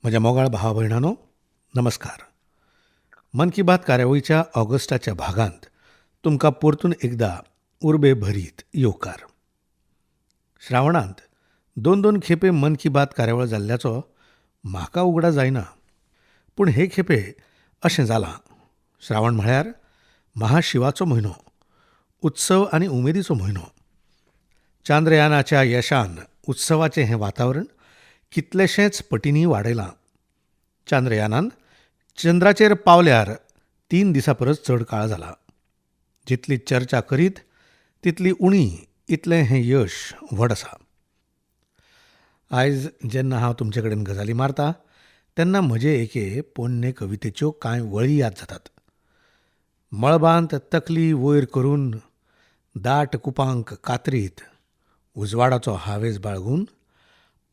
म्हज्या मोगाळ भावा भयणांनो, नमस्कार. मन की बात कार्यावळीच्या ऑगस्टाच्या भागांत तुमकां परतून एकदा उर्बे भरीत येवकार. श्रावणांत दोन दोन खेपे मन की बात कार्यावळ जाल्ल्याचो म्हाका उगडा जायना. पूण हे खेपे अशें जालां. श्रावण म्हळ्यार महाशिवाचो म्हयनो, उत्सव आनी उमेदीचो म्हयनो. चांद्रयानाच्या यशान उत्सवाचें हें वातावरण कितलेशेच पटींनी वाडयलां. चांद्रयानान चंद्राचेर पावल्यार 3 दिसां परस चड काळ जाला. जितली चर्चा करीत तितली उणी इतलें हें यश व्हड आसा. आयज जेन्ना हांव तुमचे कडेन गजाली मारतां तेन्ना म्हजे एके पोरणे कवितेच्यो कांय वळी याद जातात. मळबांत तकली वयर करून दाट कुपांक कातरीत उजवाडाचो हावेस बाळगून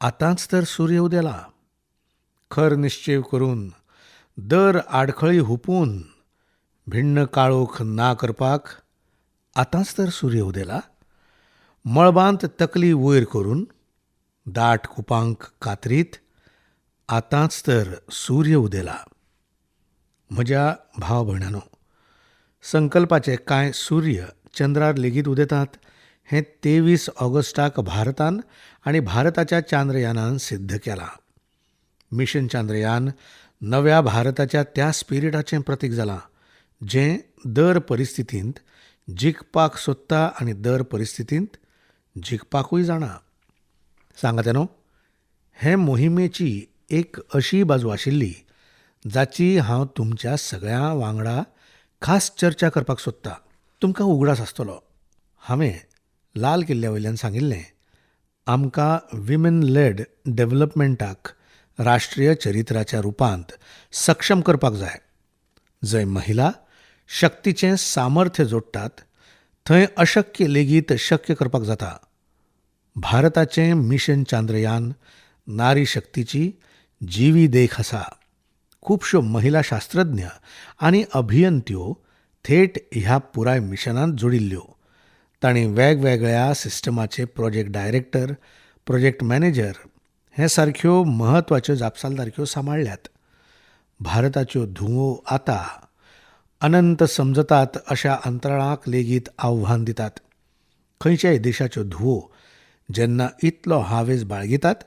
आतांच तर सूर्य उदेला. खर निश्चय करून दर आडखळी हुपून भिन्न काळोख ना करपाक आतांच तर सूर्य उदेला. मळबांत तकली वयर करून दाट कुपांक कातरीत आतांच तर सूर्य उदेला. म्हज्या भाव भयणांनो, संकल्पाचे कांय सूर्य चंद्रार लेगीत उदेतात हें 23 ऑगस्टाक भारतान आनी भारताच्या चांद्रयानान सिद्ध केलां. मिशन चांद्रयान नव्या भारताच्या त्या स्पिरिटाचें प्रतीक जालां जें दर परिस्थितींत जिखपाक सोदता आनी दर परिस्थितींत जिखपाकूय जाणा. सांगात न्हू, हे मोहिमेची एक अशी बाजू आशिल्ली जाची हांव तुमच्या सगळ्यां वांगडा खास चर्चा करपाक सोदतां. तुमकां उगडास आसतलो. हांवें लाल किल्ल्या वयल्यान सांगिल्लें, आमकां विमेन लेड डेव्हलपमेंटाक राष्ट्रीय चरित्राच्या रुपांत सक्षम करपाक जाय. जंय महिला शक्तीचें सामर्थ्य जोडटात थंय अशक्य लेगीत शक्य करपाक जाता. भारताचें मिशन चांद्रयान नारी शक्तीची जिवी देख आसा. खुबश्यो महिला शास्त्रज्ञ आनी अभियंत्यो थेट ह्या पुराय मिशनांत जोडिल्ल्यो. तांणी वेगवेगळ्या सिस्टमाचे प्रोजेक्ट डायरेक्टर, प्रोजेक्ट मॅनेजर हे सारक्यो म्हत्वाच्यो जापसालदारक्यो सांबाळल्यात. भारताच्यो धुवो आतां अनंत समजतात अशा अंतराळाक लेगीत आव्हान दितात. खंयच्याय देशाच्यो धुवो जेन्ना इतलो हावेस बाळगितात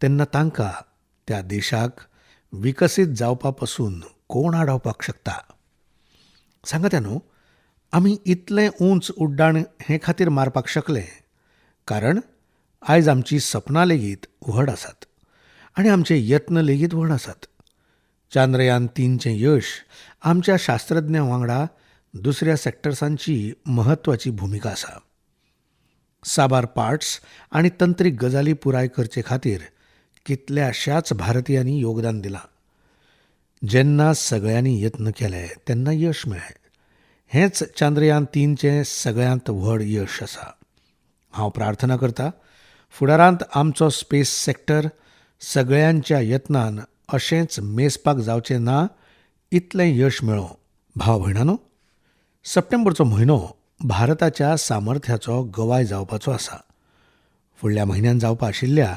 तेन्ना तांकां त्या देशाक विकसीत जावपा पसून कोण आडावपाक शकता. सांगात न्हू, आमी इतलें उंच उड्डाण हे खातीर मारपाक शकले कारण आयज आमचीं सपनां लेगीत व्हड आसात आनी आमचे यत्न लेगीत व्हड आसात. चांद्रयान 3चें यश आमच्या शास्त्रज्ञां वांगडा दुसऱ्या सॅक्टर्सांची म्हत्वाची भुमिका आसा. साबार पार्ट्स आनी तंत्रीक गजाली पुराय करचे खातीर कितल्याशाच भारतीयांनी योगदान दिलां. जेन्ना सगळ्यांनी यत्न केले तेन्ना यश मेळ्ळें. हेंच चांद्रयान 3चें सगळ्यांत व्हड यश आसा. हांव प्रार्थना करतां, फुडारांत आमचो स्पेस सॅक्टर सगळ्यांच्या यत्नान अशेंच मेजपाक जावचें ना इतलें यश मेळो. भाव भयणांनो, सप्टेंबरचो म्हयनो भारताच्या सामर्थ्याचो गवाय जावपाचो आसा. फुडल्या म्हयन्यान जावपा आशिल्ल्या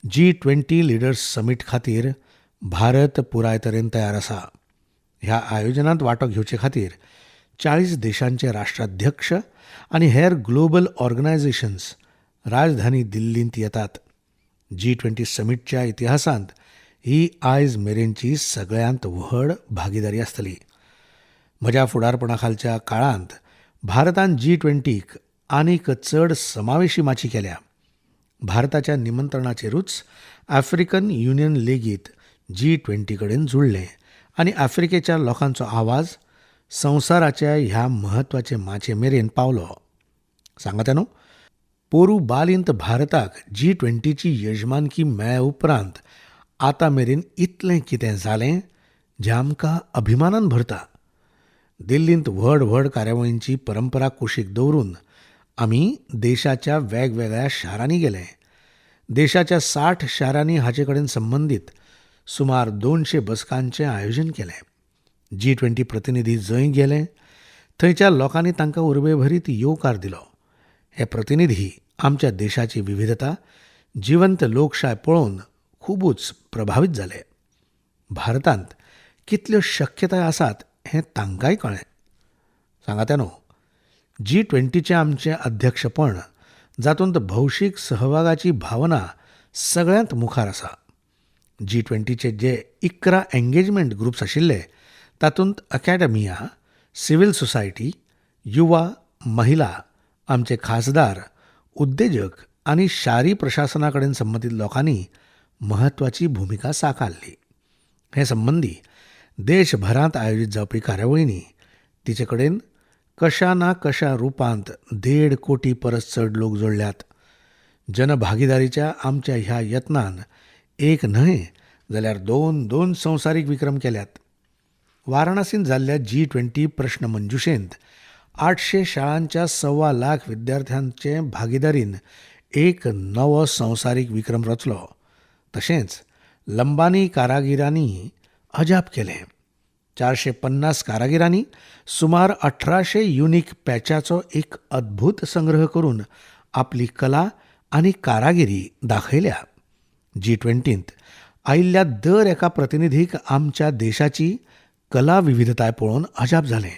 G20 लिडर्स समीट खातीर भारत पुराय तरेन तयार आसा. ह्या आयोजनांत वांटो घेवचे खातीर 40 देशांचे राष्ट्राध्यक्ष आनी हेर ग्लोबल ऑर्गनायझेशन्स राजधानी दिल्लींत येतात. G20 समीटच्या इतिहासांत ही आयज मेरेनची सगळ्यांत व्हड भागीदारी आसतली. म्हज्या फुडारपणा खालच्या काळांत भारतान G20क आनीक चड समावेशी माची केल्या. भारताच्या निमंत्रणाचेरूच आफ्रिकन युनियन लेगीत G20 कडेन जुळ्ळें आनी आफ्रिकेच्या लोकांचो आवाज संवसाराच्या ह्या म्हत्वाचे माचे मेरेन पावलो. सांगात न्हू, पोरू बालींत भारताक G20ची यजमानकी मेळ्ळे उपरांत आतां मेरेन इतलें कितें जालें जें आमकां अभिमानान भरता. दिल्लींत व्हड व्हड कार्यावळींची परंपरा कुशीक दवरून आमी देशाच्या वेगवेगळ्या शारांनी गेले. देशाच्या 60 शारांनी हाचे कडेन संबंदीत सुमार 200 बसकांचें आयोजन केलें. G20 प्रतिनिधी जंय गेले थंयच्या लोकांनी तांकां उर्बेभरीत येवकार दिलो. हे प्रतिनिधी आमच्या देशाची विविधता जिवंत लोकशाय पळोवन खूबच प्रभावीत जाले. भारतांत कितल्यो शक्यताय आसात हें तांकांय कळ्ळें. सांगात्या न्हू, G20चें आमचें अध्यक्षपण जातूंत भौशीक सहभागाची भावना सगळ्यांत मुखार आसा. G20चे जे 11 एंगेजमेंट ग्रुप्स आशिल्ले तातूंत अकॅडमिया, सिव्हिल सोसायटी, युवा, महिला, आमचे खासदार, उद्देजक आनी शारी प्रशासना कडेन संबंदीत लोकांनी म्हत्वाची भुमिका साकारली. हे संबंदी देशभरांत आयोजीत जावपी कार्यावळींनी तिचे कडेन कशा ना कशा रुपांत 1.5 कोटी परस चड लोक जोडल्यात. जनभागीदारीच्या आमच्या ह्या यत्नान एक न्हय जाल्यार दोन संवसारीक विक्रम केल्यात. वाराणसींत जाल्ल्या G20 प्रश्न मंजुशेंत 800 शाळांच्या 1.25 लाख विद्यार्थ्यांचे भागीदारीन एक नवो संवसारीक विक्रम रचलो. तशेंच लंबानी कारागिरांनी अजाप केलें. 450 कारागिरांनी सुमार 1800 युनिक पॅचाचो एक अद्भुत संग्रह करून आपली कला आनी कारागिरी दाखयल्या. G20त आयिल्ल्या दर एका प्रतिनिधीक आमच्या देशाची कला विविधताय पळोवन अजाप जालें.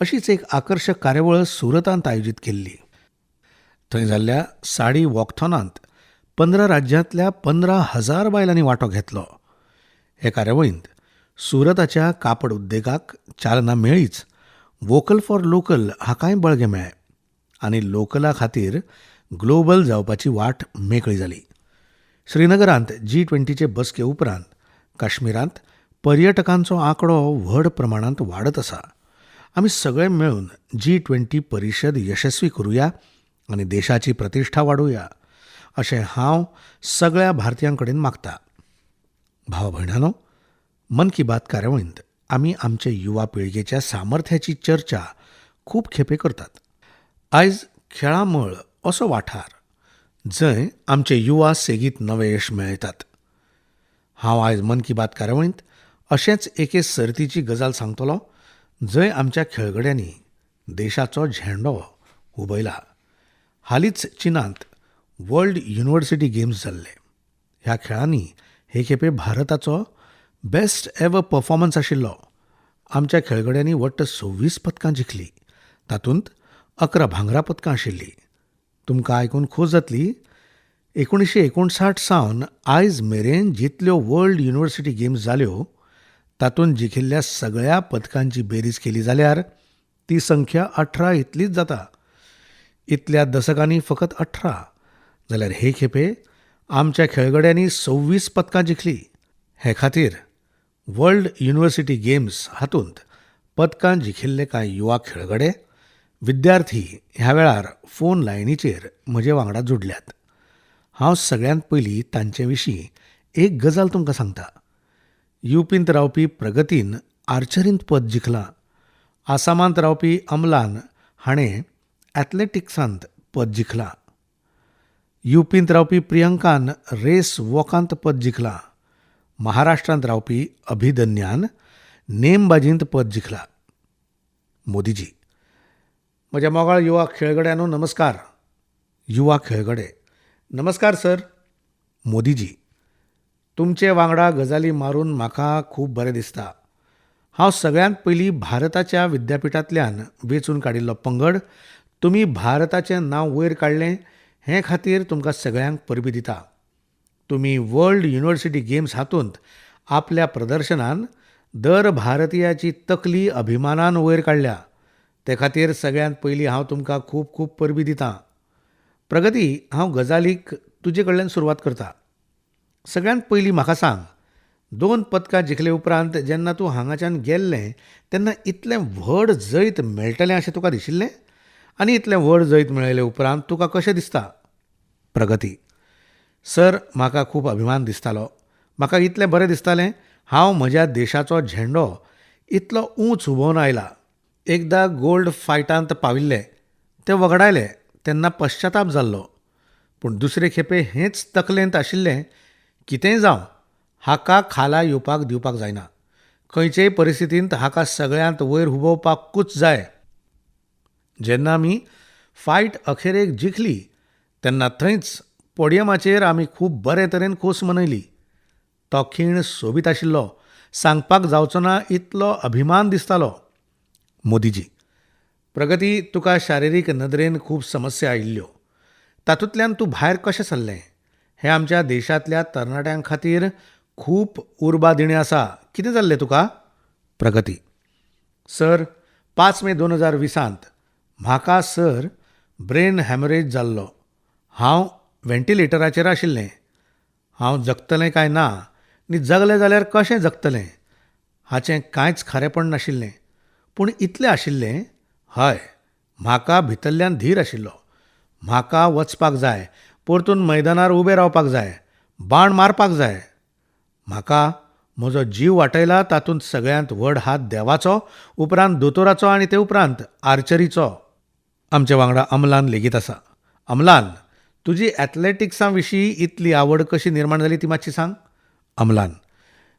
अशीच एक आकर्शक कार्यावळ सुरतांत आयोजीत केल्ली. थंय जाल्ल्या साडी वॉकथॉनांत 15 राज्यांतल्या 15,000 बायलांनी वांटो घेतलो. हे कार्यावळींत सुरताच्या कापड उद्देगाक चालना मेळ्ळीच, वोकल फॉर लोकल हाकाय बळगें मेळ्ळें आनी लोकला खातीर ग्लोबल जावपाची वाट मेकळी जाली. श्रीनगरांत G20चे बसके उपरांत काश्मीरांत पर्यटकांचो आंकडो व्हड प्रमाणांत वाडत आसा. आमी सगळे मेळून G20 परिशद यशस्वी करुया आनी देशाची प्रतिश्ठा वाडोवया अशें हांव सगळ्या भारतीयां कडेन मागतां. भावा भयणांनो, मन की बात कार्यावळींत आमी आमचे युवा पिळगेच्या सामर्थ्याची चर्चा खूब खेपे करतात. आयज खेळां मळ असो वाठार जंय आमचे युवा सेगीत नवें यश मेळयतात. हांव आयज मन की बात कार्यावळींत अशेंच एके सर्तीची गजाल सांगतलों जंय आमच्या खेळगड्यांनी देशाचो झेंडो हुबयला. हालींच चीनांत वर्ल्ड युनिव्हर्सिटी गेम्स जाल्ले. ह्या खेळांनी हे खेपे भारताचो बेस्ट एवर परफॉर्मन्स आशिल्लो. आमच्या खेळगड्यांनी वट्ट 26 पदकां जिखलीं. तातूंत 11 भांगरा पदकां आशिल्लीं. तुमकां आयकून खोस जातली, 1959 सावन आयज मेरेन जितल्यो वर्ल्ड युनिव्हर्सिटी गेम्स जाल्यो तातूंत जिखिल्ल्या सगळ्या पदकांची बेरीज केली जाल्यार ती संख्या 18 इतलीच जाता. इतल्या दशकांनी फकत 18 जाल्यार हे खेपे आमच्या खेळगड्यांनी 26 पदकां जिखलीं. हे खातीर वर्ल्ड युनिव्हर्सिटी गेम्स हातूंत पदकां जिखिल्ले कांय युवा खेळगडे, विद्यार्थी ह्या वेळार फोन लायनीचेर म्हजे वांगडा जोडल्यात. हांव सगळ्यांत पयलीं तांचे विशीं एक गजाल तुमकां सांगतां. युपींत रावपी प्रगतीन आर्चरींत पद जिखलां. आसामांत रावपी अमलान हाणें एथलेटिक्सांत पद जिखलां. युपींत रावपी प्रियंकान रेस वॉकांत पद जिखलां. महाराष्ट्रांत रावपी अभिदन्यान नेमबाजींत पद जिखलां. मोदीजी: म्हज्या मोगाळ युवा खेळगड्यांनो नमस्कार. युवा खेळगडे: नमस्कार सर. मोदीजी: तुमचे वांगडा गजाली मारून म्हाका खूब बरें दिसता. हांव सगळ्यांत पयलीं भारताच्या विद्यापिठांतल्यान वेंचून काडिल्लो पंगड तुमी भारताचें नांव वयर काडलें हे खातीर तुमकां सगळ्यांक परबीं दिता. तुमी वर्ल्ड युनिव्हर्सिटी गेम्स हातूंत आपल्या प्रदर्शनान दर भारतीयाची तकली अभिमानान वयर काडल्या. ते खातीर सगळ्यांत पयलीं हांव तुमकां खूब खूब परबीं दितां. प्रगती, हांव गजालीक तुजे कडल्यान सुरवात करतां. सगळ्यांत पयलीं म्हाका सांग, 2 पदकां जिखले उपरांत जेन्ना तूं हांगाच्यान गेल्लें तेन्ना इतलें व्हड जैत मेळटलें अशें तुका दिशिल्लें? आनी इतलें व्हड जैत मेळयले उपरांत तुका कशें दिसता? प्रगती: सर, म्हाका खूब अभिमान दिसतालो. म्हाका इतलें बरें दिसतालें हांव म्हज्या देशाचो झेंडो इतलो उंच हुबोवन आयला. एकदां गोल्ड फायटांत पाविल्ले ते वगडायले तेन्ना पश्चाताप जाल्लो. पूण दुसरे खेपे हेंच तकलेंत आशिल्लें, कितेंय जावं हाका खाला येवपाक दिवपाक जायना. खंयचेय परिस्थितींत हाका सगळ्यांत वयर हुबोवपाकूच जाय. जेन्ना आमी फायट अखेरेक जिखली तेन्ना थंयच पोडियमाचेर आमी खूब बरे तरेन खोस मनयली. तो खीण सोबीत आशिल्लो सांगपाक जावचो ना इतलो अभिमान दिसतालो. मोदीजी: प्रगती, तुका शारिरीक नदरेन खूब समस्या आयिल्ल्यो. तातूंतल्यान तूं भायर कशें सरलें? हें आमच्या देशांतल्या तरणाट्यां खातीर खूब उर्बा दिणें आसा. कितें जाल्लें तुका? प्रगती: सर, 5 मे 2020 म्हाका सर ब्रेन हॅमरेज जाल्लो. हांव व्हेंटिलेटराचेर आशिल्लें. हांव जगतलें काय ना न्ही जगलें जाल्यार कशें जगतलें हाचें कांयच खरेंपण नाशिल्लें. पूण इतलें आशिल्लें, हय, म्हाका भितरल्यान धीर आशिल्लो. म्हाका वचपाक जाय, परतून मैदानार उबें रावपाक जाय, बाण मारपाक जाय. म्हाका म्हजो जीव वाटयला तातूंत सगळ्यांत व्हड हात देवाचो, उपरांत दोतोराचो आनी ते उपरांत आर्चरीचो. आमचे वांगडा अमलान लेगीत आसा. अमलान, तुजी एथलेटिक्सा विशीं इतली आवड कशी निर्माण जाली ती मातशी सांग. अमलान: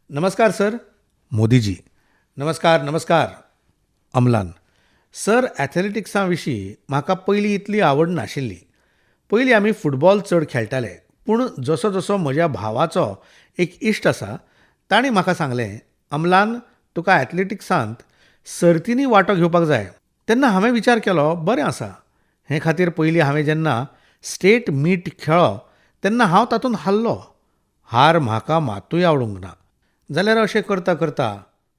नमस्कार सर. मोदीजी: नमस्कार नमस्कार. अमलान: सर, एथलेटिक्सा विशीं म्हाका पयलीं इतली आवड नाशिल्ली. पयलीं आमी फुटबॉल चड खेळटाले. पूण जसो जसो म्हज्या भावाचो एक इश्ट आसा ताणें म्हाका सांगलें, अमलान, तुका एथलेटिक्सांत सर्तींनी वांटो घेवपाक जाय. तेन्ना हांवें विचार केलो, बरें आसा. हे खातीर पयलीं हांवें जेन्ना स्टेट मीट खेळ्ळो तेन्ना हांव तातूंत हारलो. हार म्हाका मातूय आवडूंक ना. जाल्यार अशें करता करता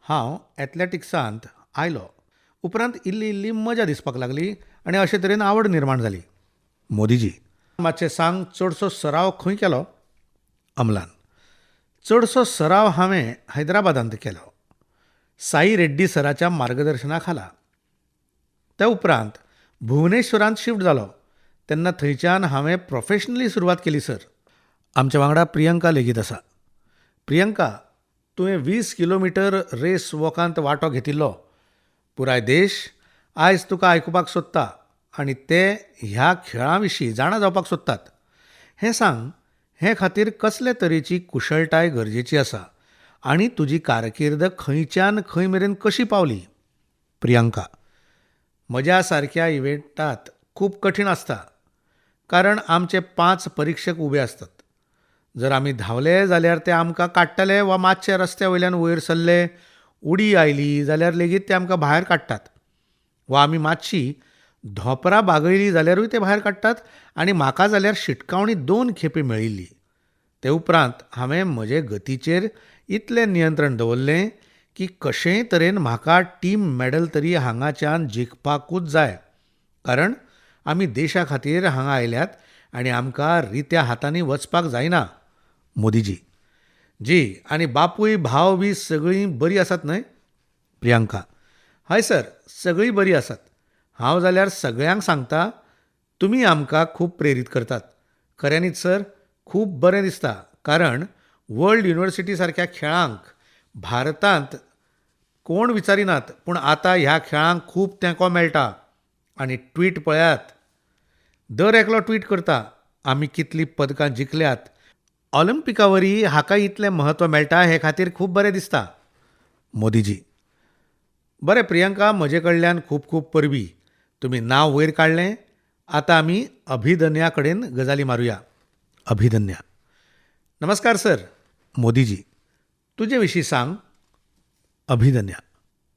हांव एथलेटिक्सांत आयलो. उपरांत इल्ली इल्ली मजा दिसपाक लागली आनी अशे तरेन आवड निर्माण जाली. मोदीजी: मातशें सांग, चडसो सराव खंय केलो? अमलान: चडसो सराव हांवें हैदराबादांत केलो, साई रेड्डी सराच्या मार्गदर्शना खाला. त्या उपरांत भुवनेश्वरांत शिफ्ट जालो तेन्ना थंयच्यान हांवें प्रोफेशनली सुरवात केली सर. आमच्या वांगडा प्रियंका लेगीत आसा. प्रियंका, तुवें 20 किलोमीटर रेस वॉकांत वांटो घेतिल्लो. पुराय देश आयज तुका आयकुपाक सोदता आनी ते ह्या खेळां विशीं जाणा जावपाक सोदतात. हें सांग, हे खातीर कसले तरेची कुशळटाय गरजेची आसा आनी तुजी कारकीर्द खंयच्यान खंय मेरेन कशी पावली? प्रियंका: म्हज्या सारक्या इव्हेंटांत खूब कठीण आसता, कारण आमचे 5 परिक्षक उबे आसतात. जर आमी धांवले जाल्यार ते आमकां काडटले, वा मातशे रस्त्या वयल्यान वयर सरले, उडी आयली जाल्यार लेगीत ते आमकां भायर काडटात, वा आमी मातशी धोपरां बागयलीं जाल्यारूय ते भायर काडटात. आनी म्हाका जाल्यार शिटकावणी 2 खेपे मेळिल्ली. ते उपरांत हांवें म्हजे गतीचेर इतलें नियंत्रण दवरलें की कशेय तरेन म्हाका टीम मॅडल तरी हांगाच्यान जिखपाकूच जाय, कारण आमी देशा खातीर हांगा आयल्यात आनी आमकां रित्या हातांनी वचपाक जायना. मोदीजी: जी, आनी बापूय भाव बी सगळीं बरीं आसात न्हय? प्रियंका: हय सर, सगळीं बरीं आसात. हांव जाल्यार सगळ्यांक सांगता, तुमी आमकां खूब प्रेरीत करतात. खऱ्यांनीच सर, खूब बरें दिसता, कारण वर्ल्ड युनिव्हर्सिटी सारक्या खेळांक भारतांत कोण विचारिनात, पूण आतां ह्या खेळांक खूब तेंको मेळटा. आनी ट्वीट पळयात, दर एकलो ट्वीट करता, आमी कितलीं पदकां जिखल्यात. ऑलिंपिका वरी हाका इतलें म्हत्व मेळटा, हे खातीर खूब बरें दिसता. मोदीजी: बरें प्रियंका, म्हजे कडल्यान खूब खूब परबीं. तुमी नांव वयर काडलें. आतां आमी अभिदन्या कडेन गजाली मारुया. अभिदन्या: नमस्कार सर. मोदीजी: तुजे विशीं सांग. अभिदन्या: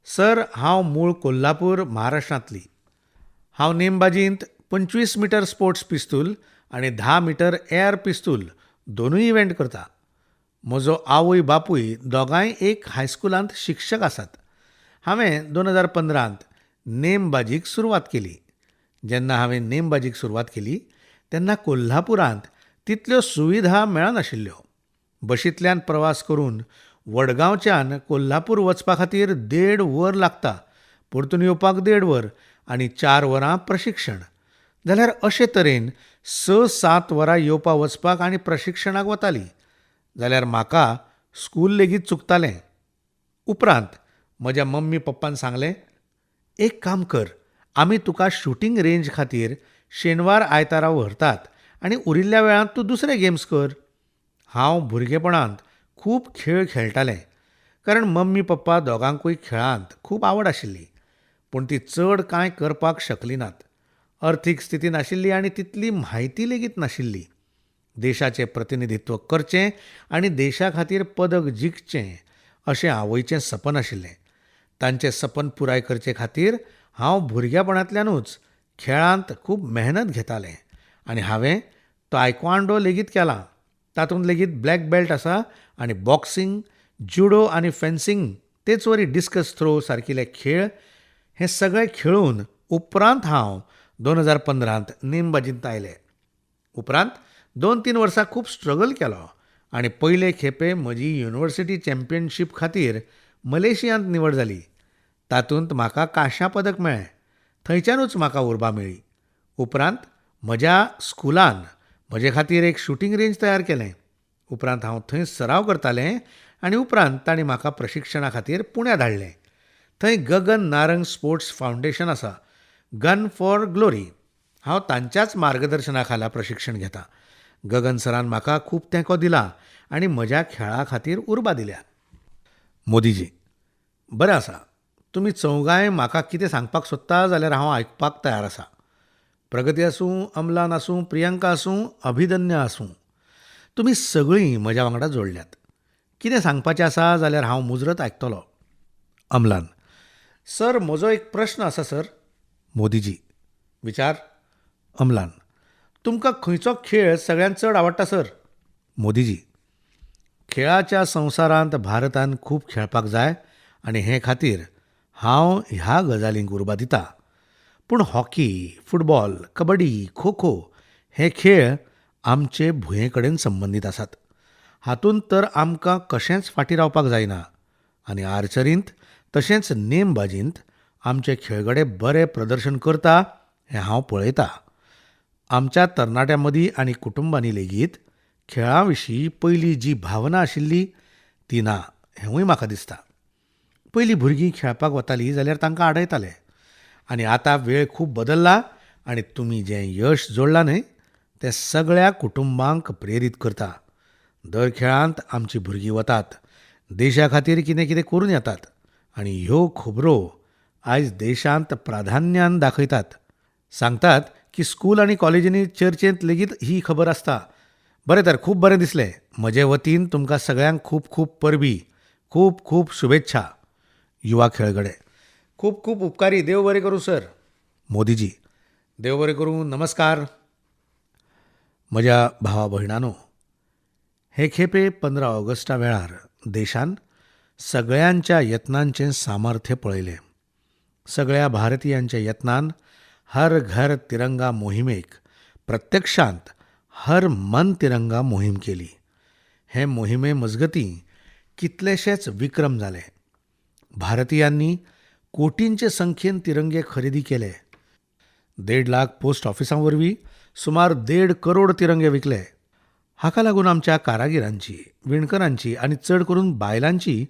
सर, हांव मूळ कोल्हापूर, महाराष्ट्रांतली. हांव नेमबाजींत 25 मीटर स्पोर्ट्स पिस्तूल आनी 10 मीटर एअर पिस्तूल दोनूय इव्हेंट करता. म्हजो आवय बापूय दोगांय एक हायस्कुलांत शिक्षक आसात. हांवें 2015 नेमबाजीक सुरवात केली. जेन्ना हांवें नेमबाजीक सुरवात केली तेन्ना कोल्हापुरांत तितल्यो सुविधा मेळनाशिल्ल्यो. बशींतल्यान प्रवास करून वडगांवच्यान कोल्हापूर वचपा खातीर 1.5 वर लागता, परतून येवपाक 1.5 वर आनी 4 वरां प्रशिक्षण. जाल्यार अशे तरेन 6-7 वरां येवपा वचपाक आनी प्रशिक्षणाक वतालीं. जाल्यार म्हाका स्कूल लेगीत चुकतालें. उपरांत म्हज्या मम्मी पप्पान सांगलें, एक काम कर, आमी तुका शूटिंग रेंज खातीर शेनवार आयतारा व्हरतात आनी उरिल्ल्या वेळांत तूं दुसरे गेम्स कर. हांव भुरगेपणांत खूब खेळ खेळटालें, कारण मम्मी पप्पा दोगांकूय खेळांत खूब आवड आशिल्ली, पूण ती चड कांय करपाक शकलीं नात. अर्थीक स्थिती नाशिल्ली आनी तितली म्हायती लेगीत नाशिल्ली. देशाचें प्रतिनिधित्व करचें आनी देशा खातीर पदक जिखचें अशें आवयचें सपन आशिल्लें. तांचें सपन पुराय करचे खातीर हांव भुरगेपणांतल्यानूच खेळांत खूब मेहनत घेतालें आनी हांवें तायक्वांडो लेगीत केलां. तातूंत लेगीत ब्लॅक बेल्ट आसा आनी बॉक्सिंग, जुडो आनी फेन्सिंग तेच वरी डिस्कस थ्रो सारकिले खेळ हे सगळे खेळून उपरांत हांव 2015 नेमबाजींत आयलें. उपरांत 2-3 वर्सां खूब स्ट्रगल केलो आनी पयले खेपे म्हजी युनिव्हर्सिटी चॅम्पियनशीप खातीर मलेशियांत निवड जाली. तातूंत म्हाका कांश्या पदक मेळ्ळें. थंयच्यानूच म्हाका उर्बा मेळ्ळी. उपरांत म्हज्या स्कुलान म्हजे खातीर एक शूटिंग रेंज तयार केलें. उपरांत हांव थंय सराव करतालें आनी उपरांत तांणी म्हाका प्रशिक्षणा खातीर पुण्या धाडलें. थंय गगन नारंग स्पोर्ट्स फावंडेशन आसा, गन फॉर ग्लोरी. हांव तांच्याच मार्गदर्शना खाला प्रशिक्षण घेतां. गगन सरान म्हाका खूब तेंको दिला आनी म्हज्या खेळा खातीर उर्बा दिल्या. मोदीजी: बरें आसा. तुमी चौगांय म्हाका कितें सांगपाक सोदता जाल्यार हांव आयकपाक तयार आसां. प्रगती आसूं, अम्लान आसूं, प्रियंका आसूं, अभिदन्या आसूं, तुमी सगळीं म्हज्या वांगडा जोडल्यात. कितें सांगपाचें आसा जाल्यार हांव मुजरत आयकतलों. अम्लान: सर, म्हजो एक प्रस्न आसा सर. मोदीजी: विचार. अम्लान: तुमकां खंयचो खेळ सगळ्यांत चड आवडटा सर? मोदीजी: खेळाच्या संवसारांत भारतान खूब खेळपाक जाय आनी हे खातीर हांव ह्या गजालींक उर्बा दितां. पूण हॉकी, फुटबॉल, कबड्डी, खो खो हे खेळ आमचे भुंये कडेन संबंदीत आसात. हातूंत तर आमकां कशेंच फाटीं रावपाक जायना आनी आर्चरींत तशेंच नेमबाजींत आमचे खेळगडे बरें प्रदर्शन करता हें हांव पळयतां. आमच्या तरणाट्यां मदीं आनी कुटुंबांनी लेगीत खेळां विशीं पयलीं जी भावना आशिल्ली ती ना हेंवूय म्हाका दिसता. पयलीं भुरगीं खेळपाक वतालीं जाल्यार तांकां आडयताले आनी आतां वेळ खूब बदलला आनी तुमी जें यश जोडलां न्हय तें सगळ्या कुटुंबांक प्रेरीत करता. दर खेळांत आमचीं भुरगीं वतात, देशा खातीर कितें कितें करून येतात आनी ह्यो खबरो आयज देशांत प्राधान्यान दाखयतात. सांगतात की स्कूल आनी कॉलेजींनी चर्चेंत लेगीत ही खबर आसता. बरें तर, खूब बरें दिसलें. म्हजे वतीन तुमकां सगळ्यांक खूब खूब परबीं, खूब खूब शुभेच्छा. युवा खेळगडे: खूब खूब उपकारी. देव बरें करूं सर. मोदीजी: देव बरें करूं. नमस्कार. म्हज्या भावा भयणांनो, हे खेपे 15 ऑगस्टा वेळार देशान सगळ्यांच्या यत्नांचें सामर्थ्य पळयलें. सगळ्या भारतीयांच्या यत्नान हर घर तिरंगा मोहिमेक प्रत्यक्षांत हर मन तिरंगा मोहीम केली. हे मोहिमे मजगतीं कितलेशेच विक्रम जाले. भारतीयांनी कोटींचे संख्येन तिरंगे खरेदी केले. 1.5 लाख पोस्ट ऑफिसां वरवीं सुमार 1.5 करोड तिरंगे विकले. हाका लागून आमच्या कारागिरांची, विणकरांची आनी चड करून बायलांची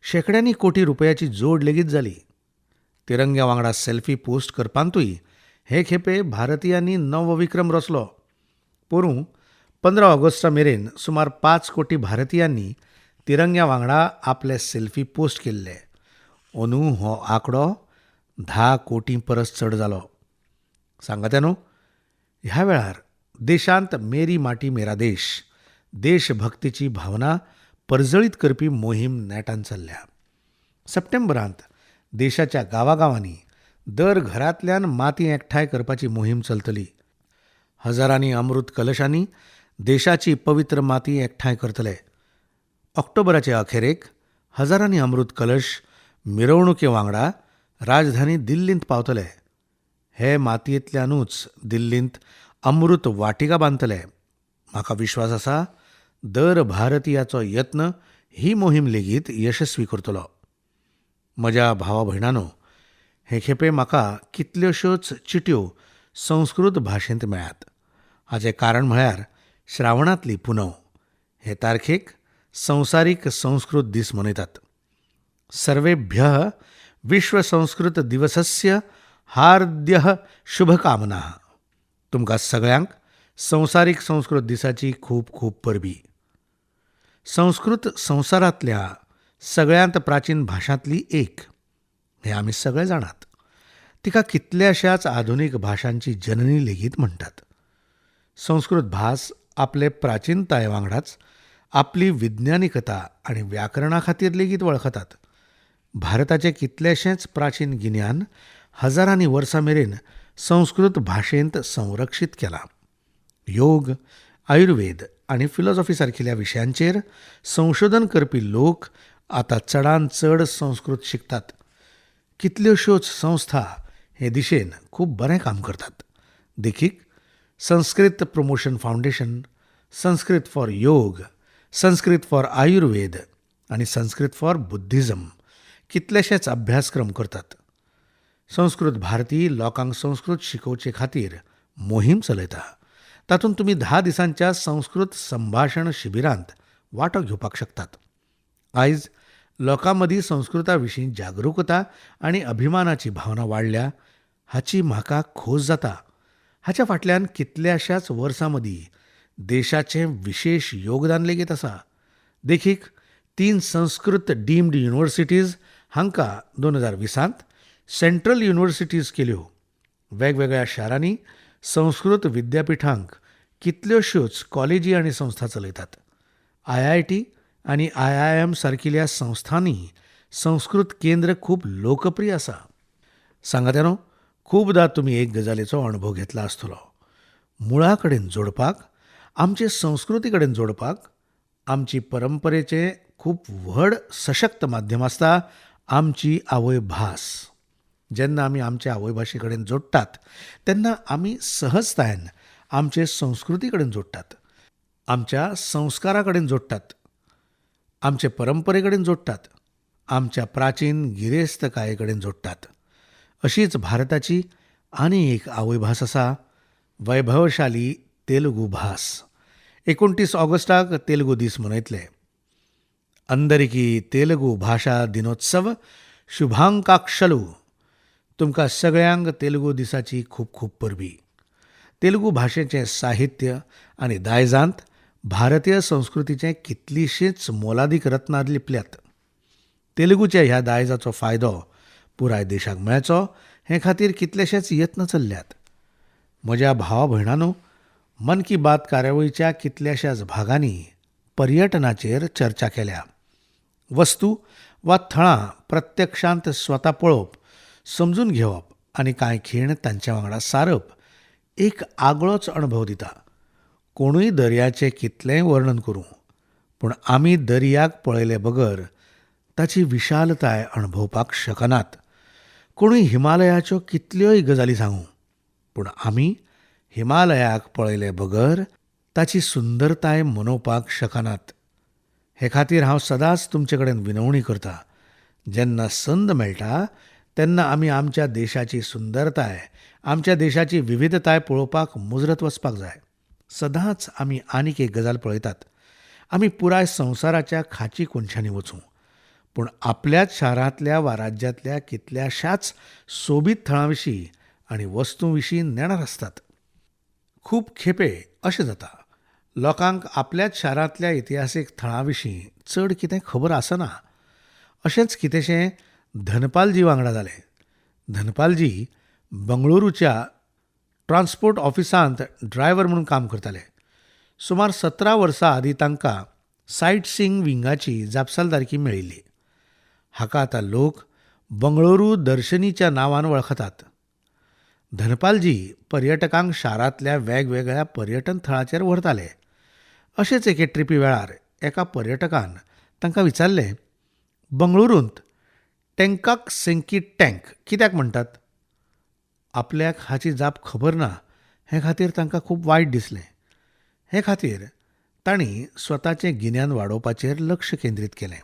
शेकड्यांनी कोटी रुपयाची जोड लेगीत जाली. तिरंग्या वांगडा सेल्फी पोस्ट करपांतूय हे खेपे भारतीयांनी नवो विक्रम रचलो. पोरूं 15 ऑगस्टा मेरेन सुमार 5 कोटी भारतीयांनी तिरंग्या वांगडा आपले सेल्फी पोस्ट केल्ले. अंदू हो आंकडो 10 कोटी परस चड जालो. सांगात्या न्हू, ह्या वेळार देशांत मेरी माटी मेरा देश, देशभक्तीची भावना परजळीत करपी मोहीम नेटान चल्ल्या. सप्टेंबरांत देशाच्या गांवागांवांनी दर घरांतल्यान माती एकठांय करपाची मोहीम चलतली. हजारांनी अमृत कलशांनी देशाची पवित्र माती एकठांय करतले. ऑक्टोबराचे अखेरेक हजारांनी अमृत कलश मिरवणुके वांगडा राजधानी दिल्लींत पावतले. हे मातयेंतल्यानूच दिल्लींत अमृत वाटिका बांदतले. म्हाका विश्वास आसा दर भारतीयाचो यत्न ही मोहीम लेगीत यशस्वी करतलो. म्हज्या भावा भयणांनो, हे खेपे म्हाका कितल्योश्योच चिटयो संस्कृत भाशेंत मेळ्ळ्यात. हाचें कारण म्हळ्यार श्रावणांतली पुनव. हे तारखेक संवसारीक संस्कृत दीस मनयतात. सर्वेभ्यः विश्व संस्कृत दिवसस्य हार्द्यः शुभकामनाः. तुमकां सगळ्यांक संवसारीक संस्कृत दिसाची खूब खूब परबीं. संस्कृत संवसारांतल्या सगळ्यांत प्राचीन भाशांतली एक हें आमी सगळे जाणात. तिका कितल्याशाच आधुनीक भाशांची जननी लेगीत म्हणटात. संस्कृत भास आपले प्राचीनताये वांगडाच आपली विज्ञानिकता आनी व्याकरणा खातीर लेगीत वळखतात. भारताचे कितलेशेच प्राचीन गिन्यान हजारांनी वर्सां मेरेन संस्कृत भाशेंत संरक्षीत केलां. योग, आयुर्वेद आनी फिलॉसॉफी सारकिल्या विशयांचेर संशोधन करपी लोक आतां चडांत चड संस्कृत शिकतात. कितल्योश्योच संस्था हे दिशेन खूब बरें काम करतात. देखीक Sanskrit promotion foundation, Sanskrit for योग, संस्कृत फॉर आयुर्वेद आनी संस्कृत फॉर बुद्धिजम कितलेशेच अभ्यासक्रम करतात. संस्कृत भारती लोकांक संस्कृत शिकोवचे खातीर मोहीम चलयता. तातूंत तुमी 10 दिसांच्या संस्कृत संभाशण शिबिरांत वांटो घेवपाक शकतात. आयज लोकां मदीं संस्कृता विशीं जागरूकता आनी अभिमानाची भावना वाडल्या हाची म्हाका खोस जाता. हाच्या फाटल्यान कितल्याशाच वर्सां मदीं देशाचें विशेष योगदान लेगीत आसा. देखीक 3 संस्कृत डीम्ड युनिव्हर्सिटीज हांकां 2020त सेंट्रल युनिव्हर्सिटीज केल्यो. वेगवेगळ्या शारांनी संस्कृत विद्यापिठांक कितल्योश्योच कॉलेजी आनी संस्था चलयतात. IIT आनी IIM सारकिल्या संस्थांनी संस्कृत केंद्र खूब लोकप्रिय आसा. सांगात्यानो, खूबदां तुमी एक गजालीचो अणभव घेतला आसतलो. मुळा कडेन जोडपाक, आमचे संस्कृती कडेन जोडपाक आमची परंपरेचें खूब व्हड सशक्त माध्यम आसता आमची आवय भास. जेन्ना आमी आमच्या आवय भाशे कडेन जोडटात तेन्ना आमी सहजतायेन आमचे संस्कृती कडेन जोडटात, आमच्या संस्कारा कडेन जोडटात, आमचे परंपरे कडेन जोडटात, आमच्या प्राचीन गिरेस्तकाये कडेन जोडटात. अशीच भारताची आनी एक आवय भास आसा, वैभवशाली तेलुगू भास. 29 ऑगस्टाक तेलुगू दीस मनयतले. अंदरिकी तेलुगू भाषा दिनोत्सव शुभांकाक्षलू. तुमकां सगळ्यांक तेलुगू दिसाची खूब खूब परबीं. तेलुगू भाशेचें साहित्य आनी दायजांत भारतीय संस्कृतीचें कितलींशींच मोलादीक रत्नां लिपल्यात. तेलुगूच्या ह्या दायजाचो फायदो पुराय देशाक मेळचो हे खातीर कितलेशेच यत्न चल्ल्यात. म्हज्या भावा भयणांनो, मन की बात कार्यावळीच्या कितल्याशाच भागांनी पर्यटनाचेर चर्चा केल्या. वस्तू वा थळां प्रत्यक्षांत स्वता पळोवप, समजून घेवप आनी कांय खीण तांच्या वांगडा सारप एक आगळोच अणभव दिता. कोणूय दर्याचें कितलेंय वर्णन करूं, पूण आमी दर्याक पळयले बगर ताची विशालताय अणभवपाक शकनात. कोणूय हिमालयाच्यो कितल्योय गजाली सांगूं, पूण आमी हिमालयाक पळयले बगर ताची सुंदरताय मनोवपाक शकनात. हे खातीर हांव सदांच तुमचे कडेन विनवणी करतां, जेन्ना संद मेळटा तेन्ना आमी आमच्या देशाची सुंदरताय, आमच्या देशाची विविधताय पळोवपाक मुजरत वचपाक जाय. सदांच आमी आनीक एक गजाल पळयतात, आमी पुराय संवसाराच्या खाची कोनशांनी वचूं, पूण आपल्याच शारांतल्या वा राज्यांतल्या कितल्याशाच सोबीत थळां विशीं आनी वस्तूं विशीं नेणार आसतात. खूब खेपे अशें जाता, लोकांक आपल्याच शारांतल्या इतिहासीक थळां विशीं चड कितें खबर आसना. अशेंच कितेंशें धनपालजी वांगडा जालें. धनपालजी बंगळुरूच्या ट्रान्सपोर्ट ऑफिसांत ड्रायव्हर म्हणून काम करताले. सुमार 17 वर्सां आदीं तांकां सायट सीइंग विंगाची जापसालदारकी मेळिल्ली. हाका आतां लोक बंगळुरू दर्शनीच्या नांवान वळखतात. धनपालजी पर्यटकांक शारांतल्या वेगवेगळ्या पर्यटन थळांचेर व्हरताले. अशेच एके ट्रिपी वेळार एका पर्यटकान तांकां विचारलें, बंगळुरूंत टँकाक सेंकी टँक कित्याक म्हणटात? आपल्याक हाची जाप खबर ना हे खातीर तांकां खूब वायट दिसलें. हे खातीर तांणी स्वताचें गिन्यान वाडोवपाचेर लक्ष केंद्रीत केलें.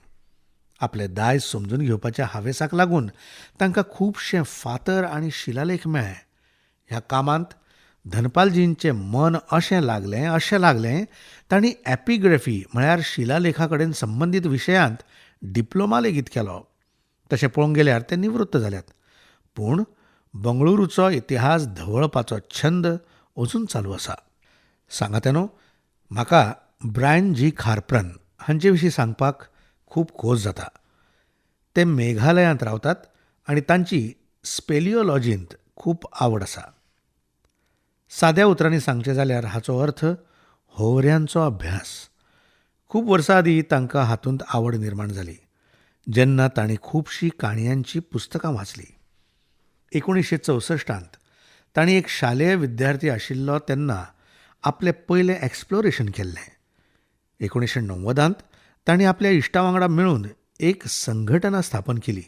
आपले दायज समजून घेवपाच्या हावेसाक लागून तांकां खुबशे फातर आनी शिलालेख मेळ्ळे. ह्या कामांत धनपालजींचें मन अशें लागलें तांणी एपिग्राफी म्हळ्यार शिलालेखा कडेन संबंदीत विशयांत डिप्लोमा लेगीत केलो. तशें पळोवंक गेल्यार ते निवृत्त जाल्यात, पूण बंगळुरूचो इतिहास धवळपाचो छंद अजून चालू आसा. सांगात्यानो, म्हाका ब्रायन जी खारप्रन हांचे विशीं सांगपाक खूब खोस जाता. ते मेघालयांत रावतात आनी तांची स्पेलिओलॉजींत खूब आवड आसा. साद्या उतरांनी सांगचें जाल्यार हाचो अर्थ होवऱ्यांचो अभ्यास. खूब वर्सां आदीं तांकां हातूंत आवड निर्माण जाली जेन्ना तांणी खुबशीं काणयांची पुस्तकां वाचलीं. 1964 तांणी एक शालेय विद्यार्थी आशिल्लो तेन्ना आपलें पयलें एक्सप्लोरेशन केल्लें. 1990 तांणी आपल्या इश्टां वांगडा मेळून एक संघटना स्थापन केली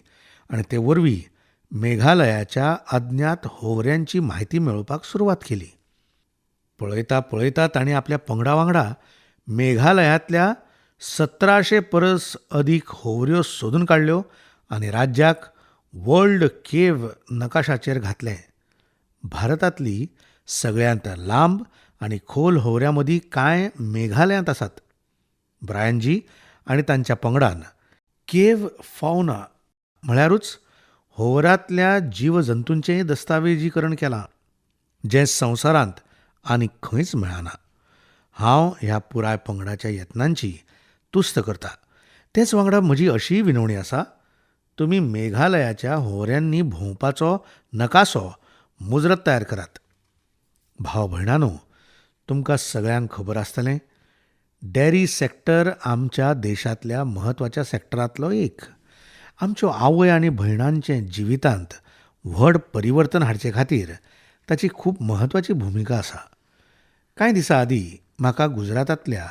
आनी ते वरवीं मेघालयाच्या अज्ञात होवऱ्यांची म्हायती मेळोवपाक सुरवात केली. पळयता पळयता तांणी आपल्या पंगडा वांगडा मेघालयांतल्या 1700 परस अदीक होवऱ्यो सोदून काडल्यो आनी राज्याक वर्ल्ड केव्ह नकाशाचेर घातलें. भारतांतली सगळ्यांत लांब आनी खोल होवऱ्यां मदीं कांय मेघालयांत आसात. ब्रायनजी आनी तांच्या पंगडान केव्ह फौना म्हळ्यारूच होवरांतल्या जीवजंतूंचेंय दस्तावेजीकरण केलां, जें संवसारांत आनीक खंयच मेळना. हांव ह्या पुराय पंगडाच्या यत्नांची तुस्त करतां. तेच वांगडा म्हजी अशीय विनवणी आसा, तुमी मेघालयाच्या होवऱ्यांनी भोंवपाचो नकासो मुजरत तयार करात. भाव भयणांनो, तुमकां सगळ्यांक खबर आसतलें, डेरी सॅक्टर आमच्या देशांतल्या म्हत्वाच्या सॅक्टरांतलो एक. आमच्यो आवय आनी भयणांचें जिवितांत व्हड परिवर्तन हाडचे खातीर ताची खूब म्हत्वाची भुमिका आसा. कांय दिसां आदीं म्हाका गुजरातांतल्या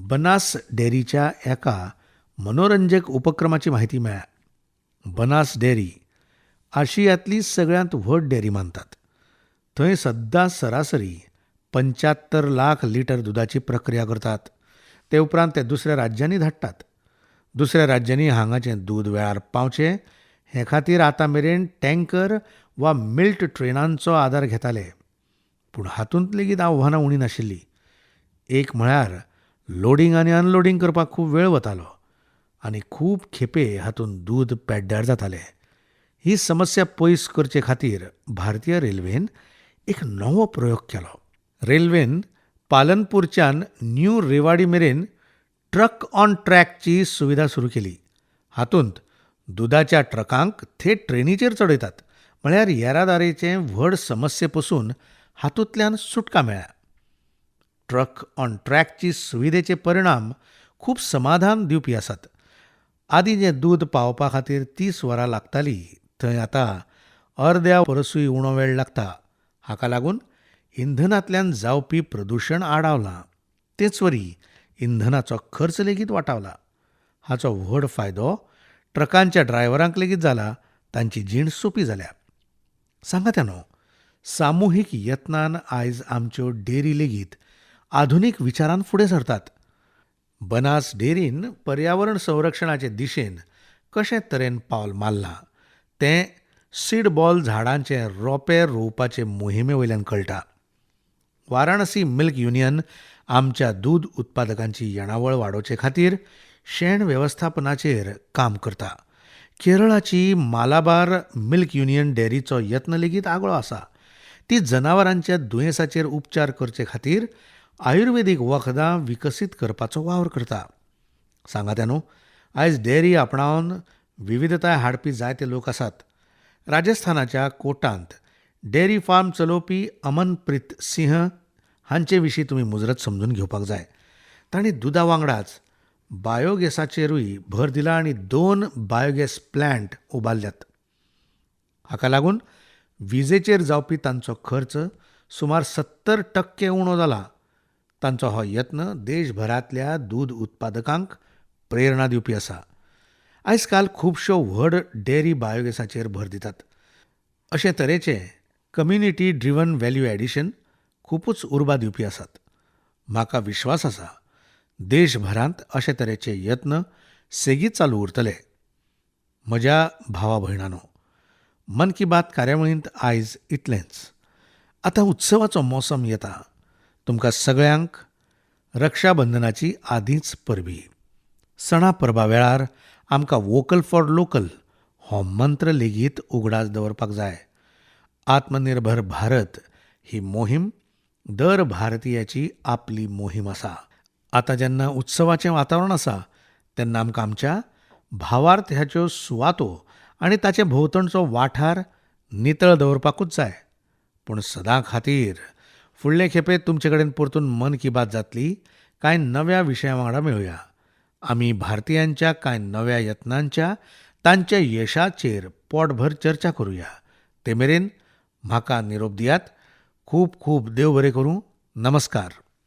बनास डेरीच्या एका मनोरंजक उपक्रमाची म्हायती मेळ्ळ्या. बनास डेरी आशियांतली सगळ्यांत व्हड डेरी मानतात. थंय सद्दां सरासरी 75 लाख लिटर दुदाची प्रक्रिया करतात. ते उपरांत ते दुसऱ्या राज्यांनी धाडटात. दुसऱ्या राज्यांनी हांगाचें दूद वेळार पावचें हे खातीर आतां मेरेन टँकर वा मिल्ट ट्रेनांचो आदार घेताले. पूण हातूंत लेगीत आव्हानां उणी नाशिल्लीं. एक म्हळ्यार लोडिंग आनी अनलोडिंग करपाक खूब वेळ वतालो आनी खूब खेपे हातूंत दूद पेड्ड्यार जातालें. ही समस्या पयस करचे खातीर भारतीय रेल्वेन एक नवो प्रयोग केलो. रेल्वेन पालनपूरच्यान न्यू रेवाडी मेरेन ट्रक ऑन ट्रॅकची सुविधा सुरू केली. हातूंत दुदाच्या ट्रकांक थेट ट्रेनीचेर चडयतात. म्हळ्यार येरादारीचे व्हड समस्ये पसून हातूंतल्यान सुटका मेळ्ळ्या. ट्रक ऑन ट्रॅकची सुविधेचे परिणाम खूब समाधान दिवपी आसात. आदीं जें दूद पावोवपा खातीर 30 वरां लागतालीं थंय आतां अर्द्या परसूय उणो वेळ लागता. हाका लागून इंधनांतल्यान जावपी प्रदुशण आडावलां. तेच वरी इंधनाचो खर्च लेगीत वाटावला. हाचो व्हड फायदो ट्रकांच्या ड्रायव्हरांक लेगीत जाला. तांची जीण सोंपी जाल्या. सांगात्या न्हू, सामुहीक यत्नान आयज आमच्यो डेरी लेगीत आधुनीक विचारान फुडें सरतात. बनास डेरीन पर्यावरण संरक्षणाचे दिशेन कशे तरेन पावल मारलां तें सीड बॉल झाडांचे रोंपे रोवपाचे मोहिमे वयल्यान कळटा. वाराणसी मिल्क युनियन आमच्या दूद उत्पादकांची येणावळ वाडोवचे खातीर शेण वेवस्थापनाचेर काम करता. केरळाची मालाबार मिल्क युनियन डेरीचो यत्न लेगीत आगळो आसा. ती जनावरांच्या दुयेंसाचेर उपचार करचे खातीर आयुर्वेदीक वखदां विकसीत करपाचो वावर करता. सांगात्या न्हू, आयज डेरी आपणावन विविधताय हाडपी जायते लोक आसात. राजस्थानाच्या कोटांत डेरी फार्म चलोवपी अमनप्रीत सिंह हांचे विशीं तुमी मुजरत समजून घेवपाक जाय. तांणी दुदा वांगडाच बायोगॅसाचेरूय भर दिला आनी 2 बायोगॅस प्लांट उबारल्यात. हाका लागून विजेचेर जावपी तांचो खर्च सुमार 70% उणो जाला. तांचो हो यत्न देशभरांतल्या दूद उत्पादकांक प्रेरणा दिवपी आसा. आयज काल खुबश्यो व्हड डेरी बायोगॅसाचेर भर दितात. अशे तरेचे कम्युनिटी ड्रिवन व्हॅल्यू एडिशन खूबच उर्बा दिवपी आसात. म्हाका विश्वास आसा देशभरांत अशे तरेचे यत्न सेगीत चालू उरतले. म्हज्या भावा भयणांनो, मन की बात कार्यावळींत आयज इतलेंच. आतां उत्सवाचो मोसम येता. तुमकां सगळ्यांक रक्षाबंधनाची आदींच परबीं. सणा परबा वेळार आमकां वोकल फॉर लोकल हो मंत्र लेगीत उगडास दवरपाक जाय. आत्मनिर्भर भारत ही मोहीम दर भारतीयाची आपली मोहीम आसा. आतां जेन्ना उत्सवाचें वातावरण आसा तेन्ना आमकां आमच्या भावार्थ्याच्यो सुवातो आनी ताचे भोंवतणचो वाठार नितळ दवरपाकूच जाय. पूण सदां खातीर फुडले खेपे तुमचे कडेन परतून मन की बात जातली. कांय नव्या विशया वांगडा मेळुया. आमी भारतीयांच्या कांय नव्या यत्नांच्या तांच्या यशाचेर पोटभर चर्चा करुया. ते मेरेन म्हाका निरोप दियात. खूब खूब देव बरें करूं. नमस्कार.